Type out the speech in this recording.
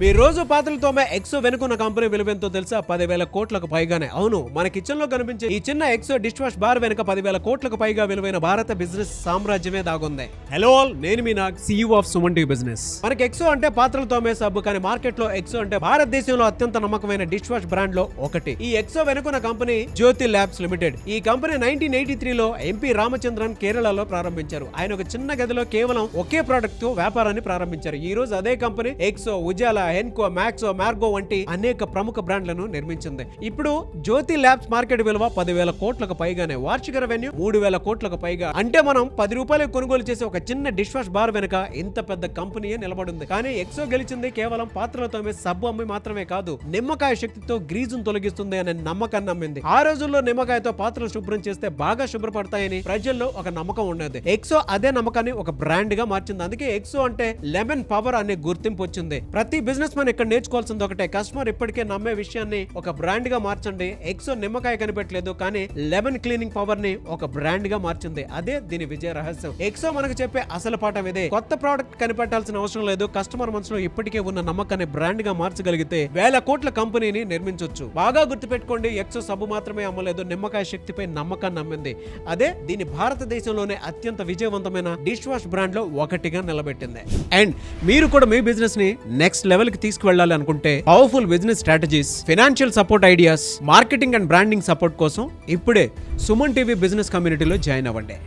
మీ రోజు పాత్రలు తోమే ఎక్సో వెనుకున్న కంపెనీ విలువెంతో తెలుసా? 10,000 కోట్లకు పైగానే. అవును, మన కిచెన్ లో కనిపించే ఈ చిన్న ఎక్సో డిష్ వాష్ బార్ వెనుక 10,000 కోట్లకు పైగా విలువైన భారత బిజినెస్ సామ్రాజ్యమే దాగుంది. హలో ఆల్, నేను మీ Nag, CEO of Suman TV business. మనకి ఎక్సో అంటే పాత్రలు తోమే సబ్బు, కానీ మార్కెట్ లో ఎక్సో అంటే భారతదేశంలో అత్యంత నమ్మకమైన డిష్ వాష్ బ్రాండ్ లో ఒకటి. ఈ ఎక్సో వెనుకున్న కంపెనీ జ్యోతి ల్యాబ్స్ లిమిటెడ్. ఈ కంపెనీ 1983లో ఎంపీ రామచంద్రన్ కేరళలో ప్రారంభించారు. ఆయన ఒక చిన్న గదిలో కేవలం ఒకే ప్రోడక్ట్ తో వ్యాపారాన్ని ప్రారంభించారు. ఈ రోజు అదే కంపెనీ ఎక్సో, ఉజాలా, హెన్కో, మ్యాక్సో, మార్గో వంటి అనేక ప్రముఖ బ్రాండ్లను నిర్మించింది. ఇప్పుడు జ్యోతి ల్యాబ్స్ మార్కెట్ విలువ 10,000 కోట్లకు పైగానే, వార్షిక రెవెన్యూ 3,000 కోట్లకు పైగా. అంటే మనం 10 రూపాయలకు కొనుగోలు చేసే ఒక చిన్న డిష్ వాష్ బార్ వెనుక ఇంత పెద్ద కంపెనీయే నిలబడింది. కానీ ఎక్సో గెలిచింది కేవలం పాత్రలతో సబ్బు అమ్మి మాత్రమే కాదు, నిమ్మకాయ శక్తితో గ్రీజును తొలగిస్తుంది అనే నమ్మకాన్ని నమ్మింది. ఆ రోజుల్లో నిమ్మకాయతో పాత్రలు శుభ్రం చేస్తే బాగా శుభ్రపడతాయని ప్రజల్లో ఒక నమ్మకం ఉండేది. ఎక్సో అదే నమ్మకాన్ని ఒక బ్రాండ్ గా మార్చింది. అందుకే ఎక్సో అంటే లెమన్ పవర్ అనే గుర్తింపు వచ్చింది. ప్రతి బిజినెస్ మ్యాన్ ఇక్కడ నేర్చుకోవాల్సింది ఒకటే, కస్టమర్ ఇప్పటికే నమ్మే విషయాన్ని ఒక బ్రాండ్ గా మార్చండి. ఎక్సో నిమ్మకాయ కనిపెట్టలేదు, కానీ లెమన్ క్లీనింగ్ పవర్ ని ఒక బ్రాండ్ గా మార్చింది. అదే దీని విజయ రహస్యం. ఎక్సో మనకు చెప్పే అసలు పాఠం ఇదే. కొత్త ప్రోడక్ట్ కనిపెట్టాల్సిన అవసరం లేదు, కస్టమర్ మనసులో ఇప్పటికే ఉన్న నమ్మకాన్ని బ్రాండ్ గా మార్చగలిగితే 1,000 కోట్ల కంపెనీని నిర్మించొచ్చు. బాగా గుర్తుపెట్టుకోండి, ఎక్సో సబ్బు మాత్రమే అమ్మలేదు, నిమ్మకాయ శక్తిపై నమ్మకాన్ని నమ్మింది. అదే దీని భారతదేశంలోనే అత్యంత విజయవంతమైన డిష్ వాష్ బ్రాండ్ లో ఒకటిగా నిలబెట్టింది. అండ్ మీరు కూడా మీ బిజినెస్ ని నెక్స్ట్ లెవెల్ కి తీసుకువెళ్ళాలి అనుకుంటే, powerful business strategies, financial support ideas, marketing and branding support కోసం ఇప్పుడే సుమన్ టీవీ బిజినెస్ కమ్యూనిటీలో జాయిన్ అవ్వండి.